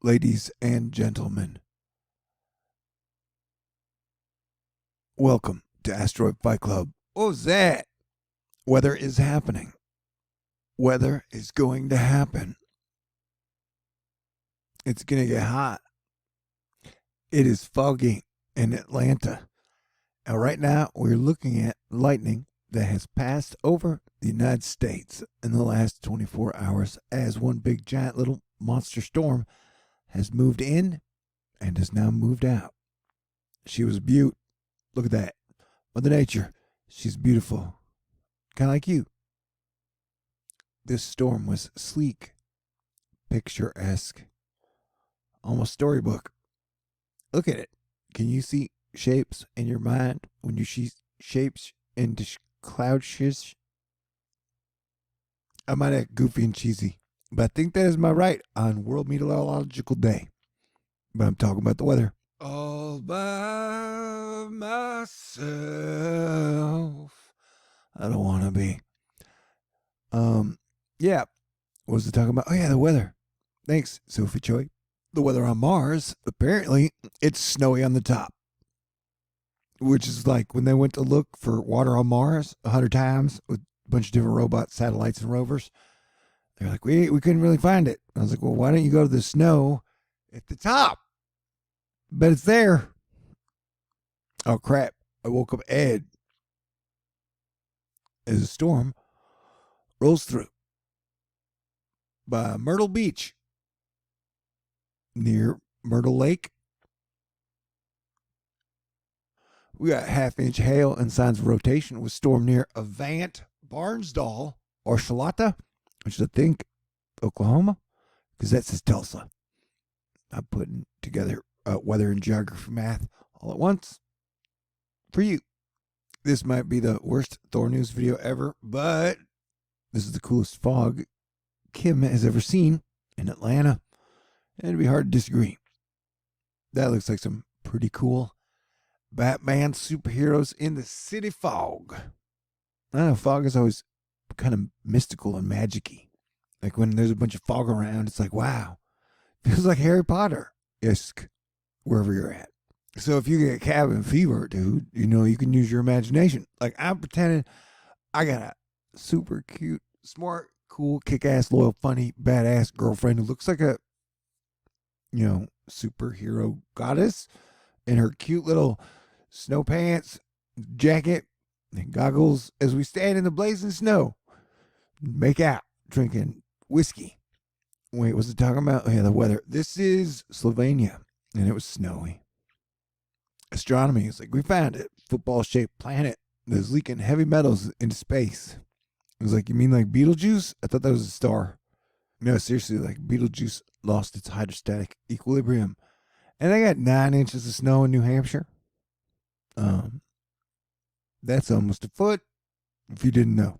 Ladies and gentlemen, welcome to Asteroid Fight Club. What was that? Weather is happening. Weather is going to happen. It's going to get hot. It is foggy in Atlanta. And right now, we're looking at lightning that has passed over the United States in the last 24 hours as one big giant little monster storm has moved in and has now moved out. She was a beaut. Look at that. Mother Nature, she's beautiful. Kind of like you. This storm was sleek, picturesque, almost storybook. Look at it. Can you see shapes in your mind when you see shapes into cloud shish? I might act goofy and cheesy, but I think that is my right on World Meteorological Day. But I'm talking about the weather. All by myself. I don't want to be. Yeah. What was it talking about? Oh, yeah, the weather. Thanks, Sophie Choi. The weather on Mars, apparently, it's snowy on the top. Which is like when they went to look for water on Mars 100 times with a bunch of different robots, satellites, and rovers. They're like, we couldn't really find it. I was like, well, why don't you go to the snow at the top? But it's there. Oh, crap. I woke up Ed as a storm rolls through by Myrtle Beach near Myrtle Lake. We got half-inch hail and signs of rotation with storm near Avant, Barnsdall, or Shalata, which is, I think, Oklahoma, because that says Tulsa. I'm putting together weather and geography math all at once for you. This might be the worst THORnews video ever, but this is the coolest fog Kim has ever seen in Atlanta, and it'd be hard to disagree. That looks like some pretty cool Batman superheroes in the city fog. I know fog is always kind of mystical and magic-y. Like when there's a bunch of fog around, it's like, wow, feels like Harry Potter-esque wherever you're at. So if you get cabin fever, dude, you can use your imagination. Like I'm pretending I got a super cute, smart, cool, kick-ass, loyal, funny, badass girlfriend who looks like a, superhero goddess in her cute little snow pants, jacket, and goggles as we stand in the blazing snow, make out, drinking whiskey. Wait, was it talking about? Oh, yeah, the weather. This is Slovenia, and it was snowy. Astronomy is like, we found it. Football-shaped planet that's leaking heavy metals into space. It was like, you mean like Betelgeuse? I thought that was a star. No, seriously, like Betelgeuse lost its hydrostatic equilibrium. And they got 9 inches of snow in New Hampshire. That's almost a foot, if you didn't know.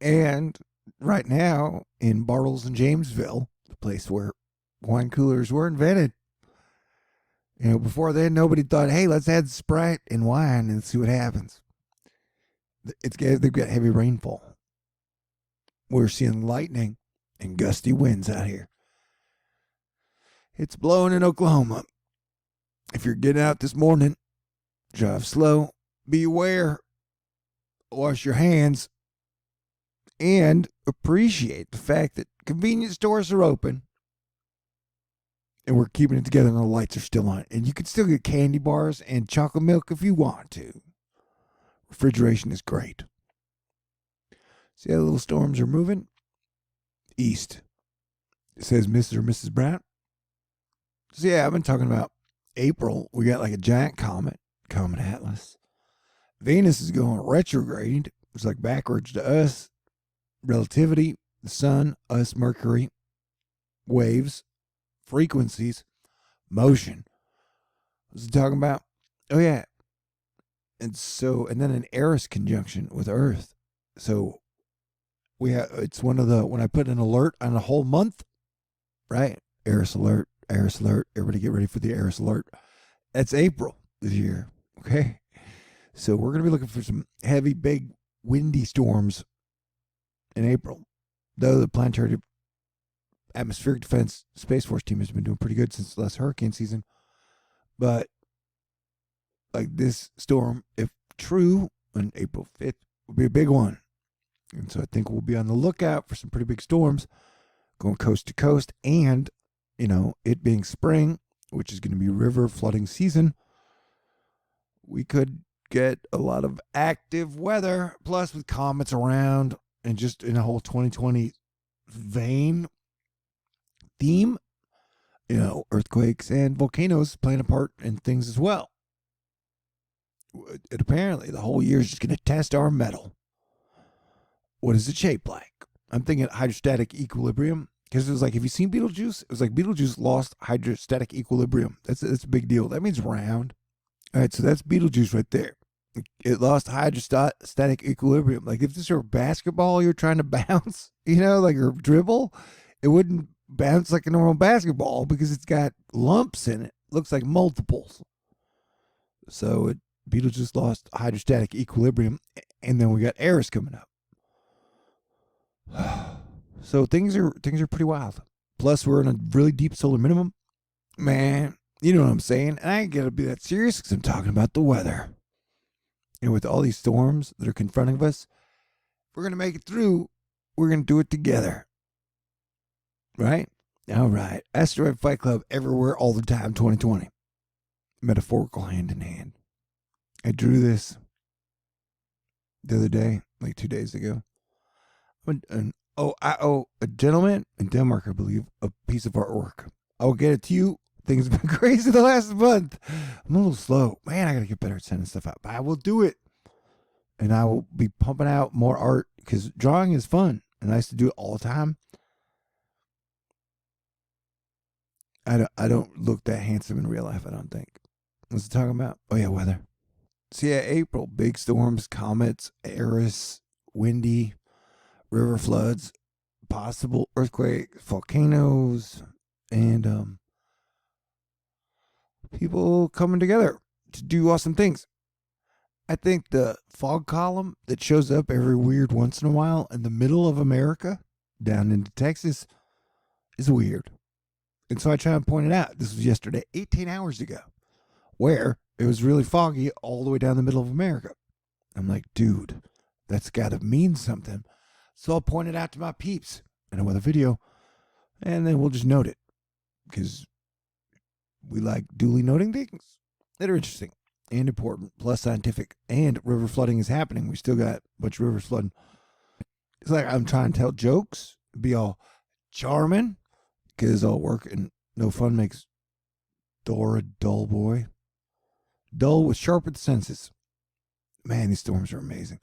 And right now in Bartles and Jamesville, the place where wine coolers were invented. Before then, nobody thought, hey, let's add Sprite and wine and see what happens. They've got heavy rainfall. We're seeing lightning and gusty winds out here. It's blowing in Oklahoma. If you're getting out this morning, drive slow, be aware, wash your hands, and appreciate the fact that convenience stores are open and we're keeping it together and the lights are still on. And you can still get candy bars and chocolate milk if you want to. Refrigeration is great. See how the little storms are moving? East. It says Mr. or Mrs. Brown. So yeah, I've been talking about April. We got like a giant comet Atlas. Venus is going retrograde. It's like backwards to us. Relativity, the sun, us, Mercury, waves, frequencies, motion. What was it talking about? Oh yeah. And then an Eris conjunction with Earth. So it's one of the, when I put an alert on a whole month, right? Eris alert, everybody get ready for the Eris alert. That's April this year, okay? So we're going to be looking for some heavy, big, windy storms in April. Though the planetary atmospheric defense Space Force team has been doing pretty good since the last hurricane season. But like this storm, if true, on April 5th, will be a big one. And so I think we'll be on the lookout for some pretty big storms going coast to coast. And, it being spring, which is going to be river flooding season, we could get a lot of active weather. Plus, with comets around and just in a whole 2020 vein theme, earthquakes and volcanoes playing a part in things as well. And apparently, the whole year is just going to test our mettle. What is it shaped like? I'm thinking hydrostatic equilibrium, because it was like, have you seen Beetlejuice? It was like Beetlejuice lost hydrostatic equilibrium. That's a big deal. That means round. All right, so that's Beetlejuice right there. It lost hydrostatic equilibrium. Like if this were basketball you're trying to bounce, like or dribble, it wouldn't bounce like a normal basketball because it's got lumps in it. Looks like multiples. So Beetlejuice lost hydrostatic equilibrium, and then we got Eris coming up. So things are pretty wild. Plus, we're in a really deep solar minimum. Man, you know what I'm saying? And I ain't gonna be that serious because I'm talking about the weather. And with all these storms that are confronting us, if we're gonna make it through, we're gonna do it together. Right? All right. Asteroid Fight Club everywhere, all the time, 2020. Metaphorical hand in hand. I drew this the other day, like 2 days ago. I owe a gentleman in Denmark, I believe, a piece of artwork. I'll get it to you. Things have been crazy the last month. I'm a little slow. Man, I got to get better at sending stuff out. But I will do it. And I will be pumping out more art because drawing is fun. And I used to do it all the time. I don't look that handsome in real life, I don't think. What's it talking about? Oh, yeah, weather. So, yeah, April. Big storms, comets, Eris, windy, river floods, possible earthquakes, volcanoes, and people coming together to do awesome things. I think the fog column that shows up every weird once in a while in the middle of America down into Texas is weird. And so I try and point it out. This was yesterday, 18 hours ago, where it was really foggy all the way down the middle of America. I'm like, dude, that's got to mean something. So I'll point it out to my peeps in a weather video, and then we'll just note it because we like duly noting things that are interesting and important, plus scientific, and river flooding is happening. We still got a bunch of rivers flooding. It's like I'm trying to tell jokes, be all charming, because all work and no fun makes Dora a dull boy. Dull with sharpened senses. Man, these storms are amazing.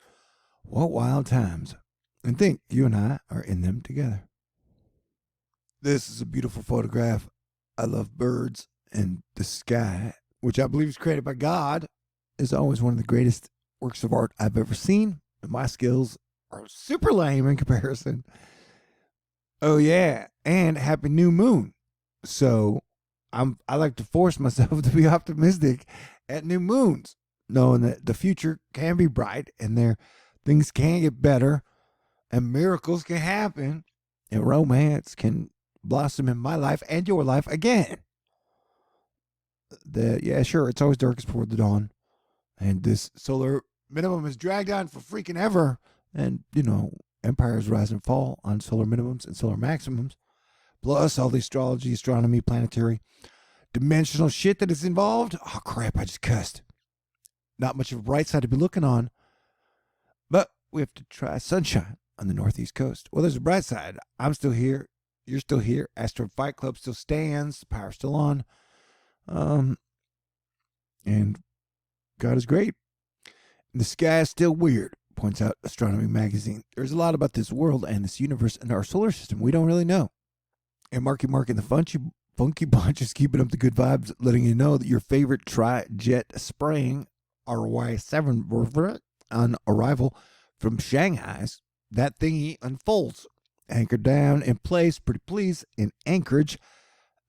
What wild times. And think, you and I are in them together. This is a beautiful photograph. I love birds and the sky, which I believe is created by God, is always one of the greatest works of art I've ever seen. And my skills are super lame in comparison. Oh, yeah. And happy new moon. So I like to force myself to be optimistic at new moons, knowing that the future can be bright and things can get better and miracles can happen and romance can blossom in my life and your life again. Yeah, sure, it's always darkest before the dawn. And this solar minimum is dragged on for freaking ever. And, empires rise and fall on solar minimums and solar maximums. Plus all the astrology, astronomy, planetary, dimensional shit that is involved. Oh, crap, I just cussed. Not much of a bright side to be looking on. But we have to try sunshine on the northeast coast. Well, there's a bright side. I'm still here. You're still here. Asteroid Fight Club still stands. The power's still on. And God is great. And the sky is still weird, points out Astronomy Magazine. There's a lot about this world and this universe and our solar system we don't really know. And Marky Mark and the Funky Bunch is keeping up the good vibes, letting you know that your favorite tri-jet spraying RY7 on arrival from Shanghai's, that thingy unfolds, anchored down in place, pretty please, in Anchorage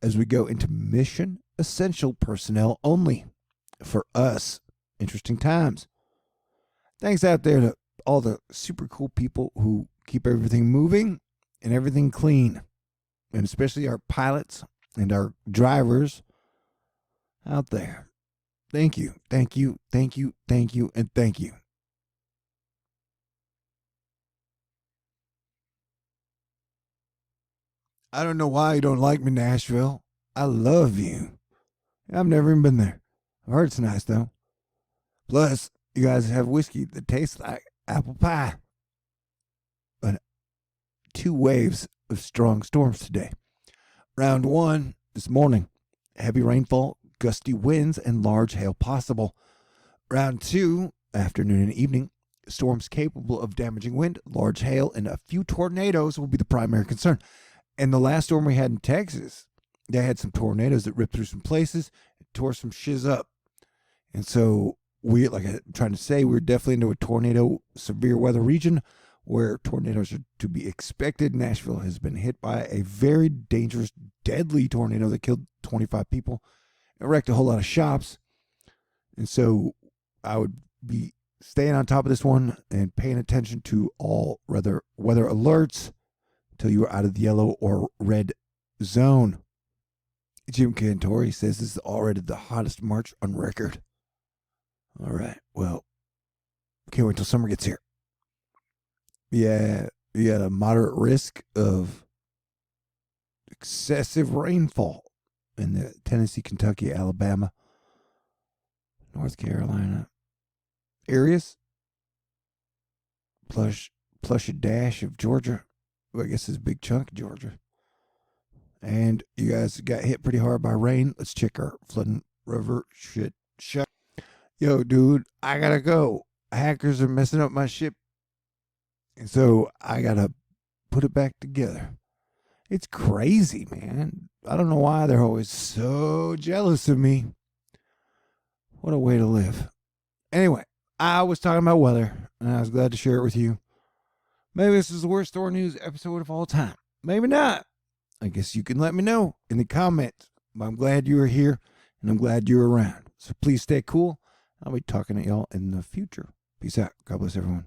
as we go into mission essential personnel only. For us, interesting times. Thanks out there to all the super cool people who keep everything moving and everything clean. and especially our pilots and our drivers out there. Thank you, thank you, thank you, thank you, and thank you. I don't know why you don't like me, Nashville. I love you. I've never even been there. I've heard it's nice, though. Plus, you guys have whiskey that tastes like apple pie. But 2 waves of strong storms today. Round 1 this morning. Heavy rainfall, gusty winds, and large hail possible. Round 2, afternoon and evening. Storms capable of damaging wind, large hail, and a few tornadoes will be the primary concern. And the last storm we had in Texas, they had some tornadoes that ripped through some places, tore some shiz up. And so we, like I'm trying to say, we're definitely into a tornado severe weather region where tornadoes are to be expected. Nashville has been hit by a very dangerous, deadly tornado that killed 25 people and wrecked a whole lot of shops. And so I would be staying on top of this one and paying attention to all weather alerts until you are out of the yellow or red zone. Jim Cantori says this is already the hottest March on record. All right, well, can't wait till summer gets here. Yeah, you got a moderate risk of excessive rainfall in the Tennessee, Kentucky, Alabama, North Carolina areas. Plus a dash of Georgia. Well, I guess it's a big chunk of Georgia. And you guys got hit pretty hard by rain. Let's check our flooding river shit. Yo, dude, I gotta go. Hackers are messing up my ship. And so I gotta put it back together. It's crazy, man. I don't know why they're always so jealous of me. What a way to live. Anyway, I was talking about weather, and I was glad to share it with you. Maybe this is the worst THORnews episode of all time. Maybe not. I guess you can let me know in the comments. But I'm glad you are here, and I'm glad you're around. So please stay cool. I'll be talking to y'all in the future. Peace out. God bless everyone.